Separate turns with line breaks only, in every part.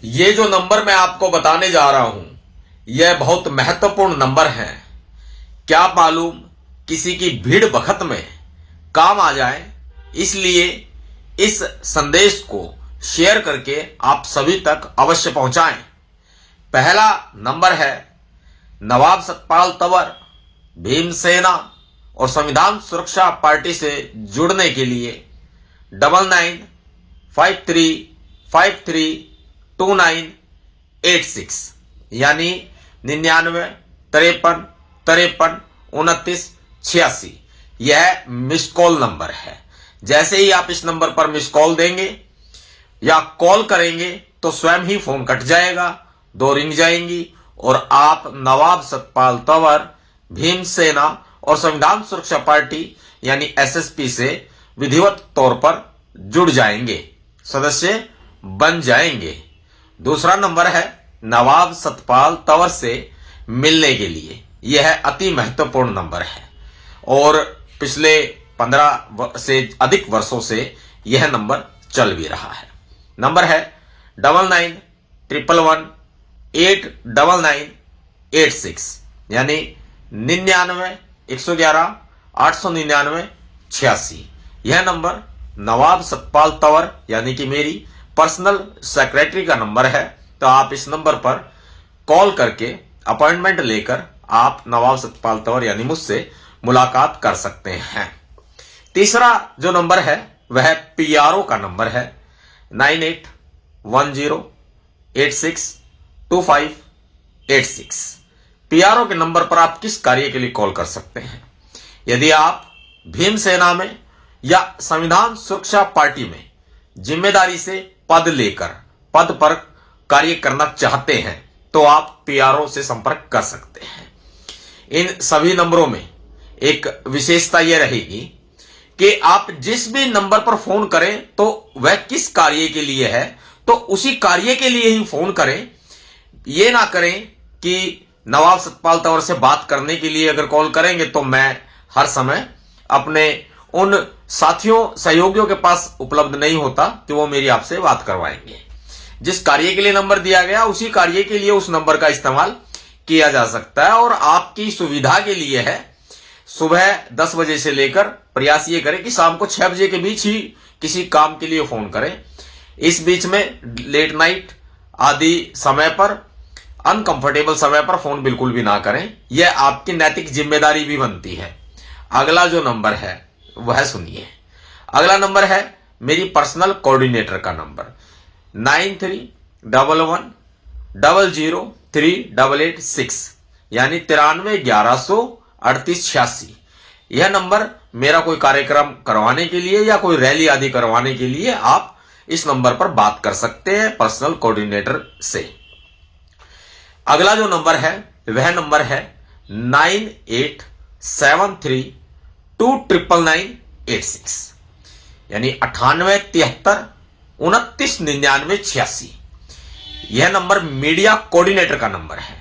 ये जो नंबर मैं आपको बताने जा रहा हूं, यह बहुत महत्वपूर्ण नंबर है। क्या मालूम किसी की भीड़ भखत में काम आ जाए, इसलिए इस संदेश को शेयर करके आप सभी तक अवश्य पहुंचाएं। पहला नंबर है नवाब सतपाल तंवर भीमसेना और संविधान सुरक्षा पार्टी से जुड़ने के लिए 9953532986 यानी 99 53 53 29 86 यह मिस कॉल नंबर है। जैसे ही आप इस नंबर पर मिस कॉल देंगे या कॉल करेंगे तो स्वयं ही फोन कट जाएगा, 2 रिंग जाएंगी और आप नवाब सतपाल तंवर भीमसेना और संविधान सुरक्षा पार्टी यानी एसएसपी से विधिवत तौर पर जुड़ जाएंगे, सदस्य बन जाएंगे। दूसरा नंबर है नवाब सतपाल तंवर से मिलने के लिए। यह अति महत्वपूर्ण नंबर है और पिछले 15 से अधिक वर्षों से यह नंबर चल भी रहा है। नंबर है 9911889986 यानी 99 यह नंबर नवाब सतपाल तंवर यानी कि मेरी पर्सनल सेक्रेटरी का नंबर है। तो आप इस नंबर पर कॉल करके अपॉइंटमेंट लेकर आप नवाब सतपाल तंवर यानी मुझसे मुलाकात कर सकते हैं। तीसरा जो नंबर है वह पीआरओ का नंबर है 9810862586। पीआरओ के नंबर पर आप किस कार्य के लिए कॉल कर सकते हैं? यदि आप भीमसेना में या संविधान सुरक्षा पार्टी में जिम्मेदारी से पद लेकर पद पर कार्य करना चाहते हैं तो आप पीआरओ से संपर्क कर सकते हैं। इन सभी नंबरों में एक विशेषता यह रहेगी कि आप जिस भी नंबर पर फोन करें तो वह किस कार्य के लिए है तो उसी कार्य के लिए ही फोन करें। यह ना करें कि नवाब सतपाल तंवर से बात करने के लिए अगर कॉल करेंगे तो मैं हर समय अपने उन साथियों सहयोगियों के पास उपलब्ध नहीं होता कि वो मेरी आपसे बात करवाएंगे। जिस कार्य के लिए नंबर दिया गया उसी कार्य के लिए उस नंबर का इस्तेमाल किया जा सकता है और आपकी सुविधा के लिए है। सुबह 10 बजे से लेकर प्रयास ये करें कि शाम को 6 बजे के बीच ही किसी काम के लिए फोन करें। इस बीच में लेट नाइट आदि समय पर अनकंफर्टेबल समय पर फोन बिल्कुल भी ना करें, यह आपकी नैतिक जिम्मेदारी भी बनती है। अगला जो नंबर है वह सुनिए। अगला नंबर है मेरी पर्सनल कोऑर्डिनेटर का नंबर 9311003886 यानी 93113886। यह नंबर मेरा कोई कार्यक्रम करवाने के लिए या कोई रैली आदि करवाने के लिए आप इस नंबर पर बात कर सकते हैं पर्सनल कोऑर्डिनेटर से। अगला जो नंबर है वह नंबर है 9873299986 यानी 9873299986। यह नंबर मीडिया कोऑर्डिनेटर का नंबर है।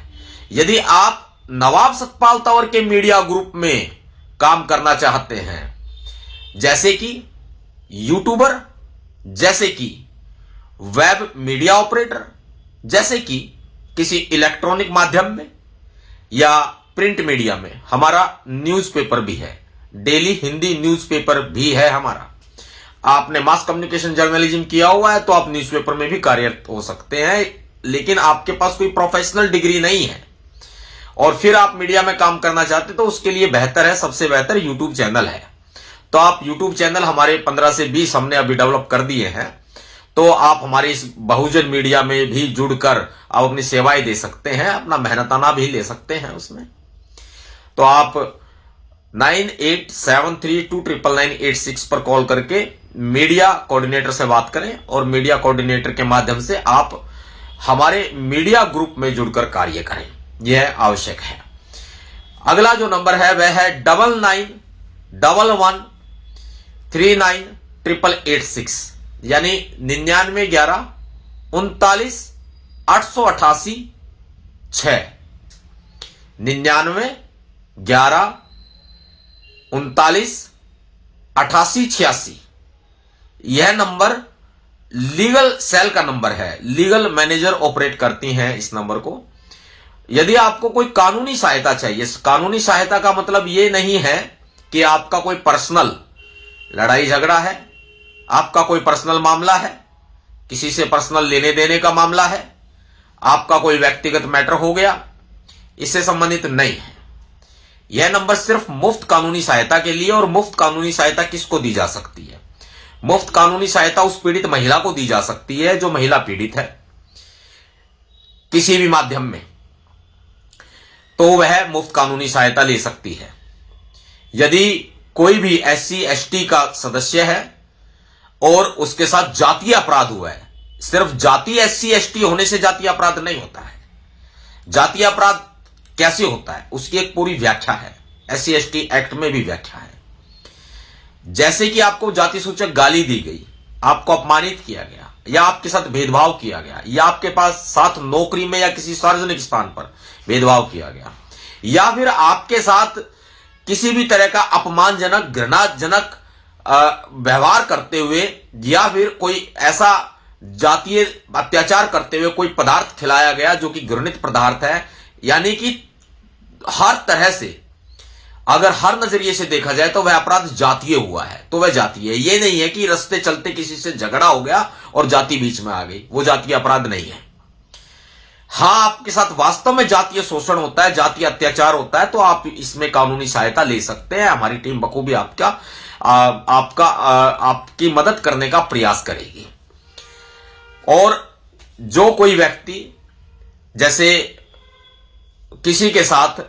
यदि आप नवाब सतपाल तंवर के मीडिया ग्रुप में काम करना चाहते हैं, जैसे कि यूट्यूबर, जैसे कि वेब मीडिया ऑपरेटर, जैसे कि किसी इलेक्ट्रॉनिक माध्यम में या प्रिंट मीडिया में, हमारा न्यूज़पेपर भी है, डेली हिंदी न्यूज़पेपर भी है हमारा। आपने मास कम्युनिकेशन जर्नलिज्म किया हुआ है तो आप न्यूज़पेपर में भी कार्यरत हो सकते हैं, लेकिन आपके पास कोई प्रोफेशनल डिग्री नहीं है और फिर आप मीडिया में काम करना चाहते तो उसके लिए बेहतर है, सबसे बेहतर यूट्यूब चैनल है। तो आप यूट्यूब चैनल हमारे 15 से 20 हमने अभी डेवलप कर दिए हैं, तो आप हमारे इस बहुजन मीडिया में भी जुड़कर आप अपनी सेवाएं दे सकते हैं, अपना मेहनताना भी ले सकते हैं उसमें। तो आप 9873299986 पर कॉल करके मीडिया कोऑर्डिनेटर से बात करें और मीडिया कोऑर्डिनेटर के माध्यम से आप हमारे मीडिया ग्रुप में जुड़कर कार्य करें, यह आवश्यक है। अगला जो नंबर है वह है 9911398886 यानी 9911398886 9911398886। यह नंबर लीगल सेल का नंबर है, लीगल मैनेजर ऑपरेट करती हैं इस नंबर को। यदि आपको कोई कानूनी सहायता चाहिए, कानूनी सहायता का मतलब यह नहीं है कि आपका कोई पर्सनल लड़ाई झगड़ा है, आपका कोई पर्सनल मामला है, किसी से पर्सनल लेने देने का मामला है, आपका कोई व्यक्तिगत मैटर हो गया, इससे संबंधित नहीं है। यह नंबर सिर्फ मुफ्त कानूनी सहायता के लिए। और मुफ्त कानूनी सहायता किसको दी जा सकती है? मुफ्त कानूनी सहायता उस पीड़ित महिला को दी जा सकती है जो महिला पीड़ित है किसी भी माध्यम में, तो वह मुफ्त कानूनी सहायता ले सकती है। यदि कोई भी SC ST का सदस्य है और उसके साथ जातीय अपराध हुआ है, सिर्फ जाति SC ST होने से जातीय अपराध नहीं होता है। जातीय अपराध कैसे होता है उसकी एक पूरी व्याख्या है, SC ST एक्ट में भी व्याख्या है। जैसे कि आपको जाति सूचक गाली दी गई, आपको अपमानित किया गया, या आपके साथ भेदभाव किया गया, या आपके पास साथ नौकरी में या किसी सार्वजनिक स्थान पर भेदभाव किया गया, या फिर आपके साथ किसी भी तरह का अपमानजनक घृणाजनक व्यवहार करते हुए, या फिर कोई ऐसा जातीय अत्याचार करते हुए कोई पदार्थ खिलाया गया जो कि घृणित पदार्थ है, यानी कि हर तरह से अगर हर नजरिए से देखा जाए तो वह अपराध जातीय हुआ है, तो वह जातीय है। यह नहीं है कि रास्ते चलते किसी से झगड़ा हो गया और जाति बीच में आ गई, वो जातीय अपराध नहीं है। हां, आपके साथ वास्तव में जातीय शोषण होता है, जातीय अत्याचार होता है, तो आप इसमें कानूनी सहायता ले सकते हैं। हमारी टीम बखूबी आपकी मदद करने का प्रयास करेगी। और जो कोई व्यक्ति, जैसे किसी के साथ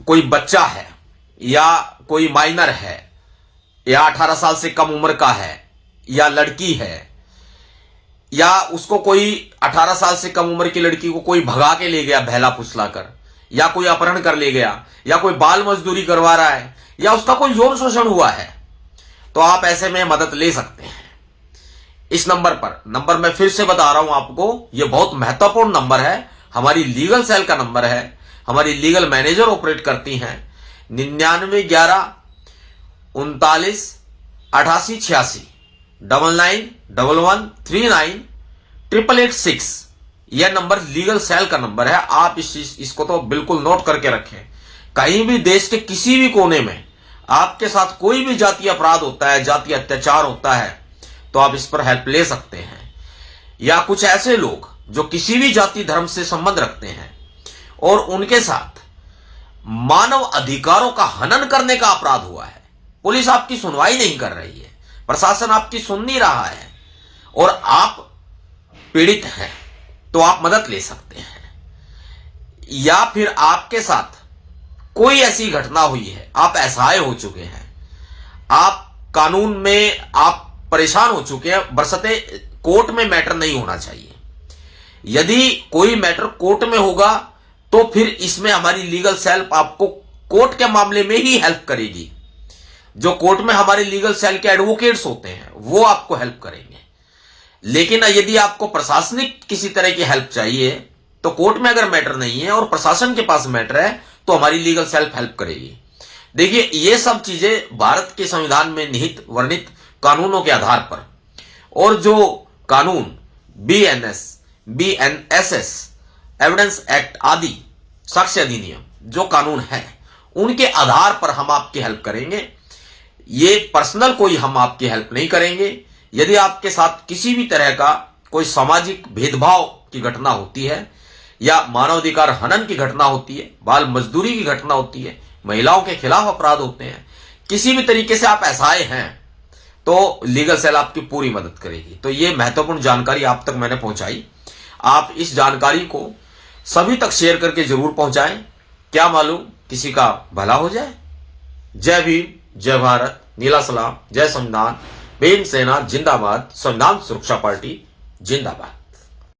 कोई बच्चा है या कोई माइनर है या 18 साल से कम उम्र का है या लड़की है, या उसको कोई 18 साल से कम उम्र की लड़की को कोई भगा के ले गया बहला फुसला कर, या कोई अपहरण कर ले गया, या कोई बाल मजदूरी करवा रहा है, या उसका कोई यौन शोषण हुआ है, तो आप ऐसे में मदद ले सकते हैं इस नंबर मैं फिर से बता रहा हूं आपको, यह बहुत महत्वपूर्ण नंबर है, हमारी लीगल सेल का नंबर है, हमारी लीगल मैनेजर ऑपरेट करती हैं। 9911 39 88 86 99 11 39 888 यह नंबर लीगल सेल का नंबर है। आप इसको तो बिल्कुल नोट करके रखें। कहीं भी देश के किसी भी कोने में आपके साथ कोई भी जातीय अपराध होता है, जातीय अत्याचार होता है, तो आप इस पर हेल्प ले सकते हैं। या कुछ ऐसे लोग जो किसी भी जाति धर्म से संबंध रखते हैं और उनके साथ मानव अधिकारों का हनन करने का अपराध हुआ है, पुलिस आपकी सुनवाई नहीं कर रही है, प्रशासन आपकी सुन नहीं रहा है और आप पीड़ित हैं, तो आप मदद ले सकते हैं। या फिर आपके साथ कोई ऐसी घटना हुई है, आप असहाय हो चुके हैं, आप कानून में आप परेशान हो चुके हैं, बरसते कोर्ट में मैटर नहीं होना चाहिए। यदि कोई मैटर कोर्ट में होगा तो फिर इसमें हमारी लीगल सेल आपको कोर्ट के मामले में ही हेल्प करेगी। जो कोर्ट में हमारे लीगल सेल के एडवोकेट्स होते हैं वो आपको हेल्प करेंगे। लेकिन यदि आपको प्रशासनिक किसी तरह की हेल्प चाहिए तो कोर्ट में अगर मैटर नहीं है और प्रशासन के पास मैटर है तो हमारी लीगल सेल हेल्प करेगी। देखिए, ये सब चीजें भारत के संविधान में निहित वर्णित कानूनों के आधार पर, और जो कानून BNSS एविडेंस एक्ट आदि, साक्ष्य अधिनियम जो कानून है, उनके आधार पर हम आपकी हेल्प करेंगे। ये पर्सनल कोई हम आपकी हेल्प नहीं करेंगे। यदि आपके साथ किसी भी तरह का कोई सामाजिक भेदभाव की घटना होती है या मानवाधिकार हनन की घटना होती है, बाल मजदूरी की घटना होती है, महिलाओं के खिलाफ अपराध होते हैं, किसी भी तरीके से आप असहाय हैं, तो लीगल सेल आपकी पूरी मदद करेगी। तो ये महत्वपूर्ण जानकारी आप तक मैंने पहुंचाई। आप इस जानकारी को सभी तक शेयर करके जरूर पहुंचाएं, क्या मालूम किसी का भला हो जाए। जय भीम, जय भारत, नीला सलाम, जय संविधान, भीम सेना जिंदाबाद, संविधान सुरक्षा पार्टी जिंदाबाद।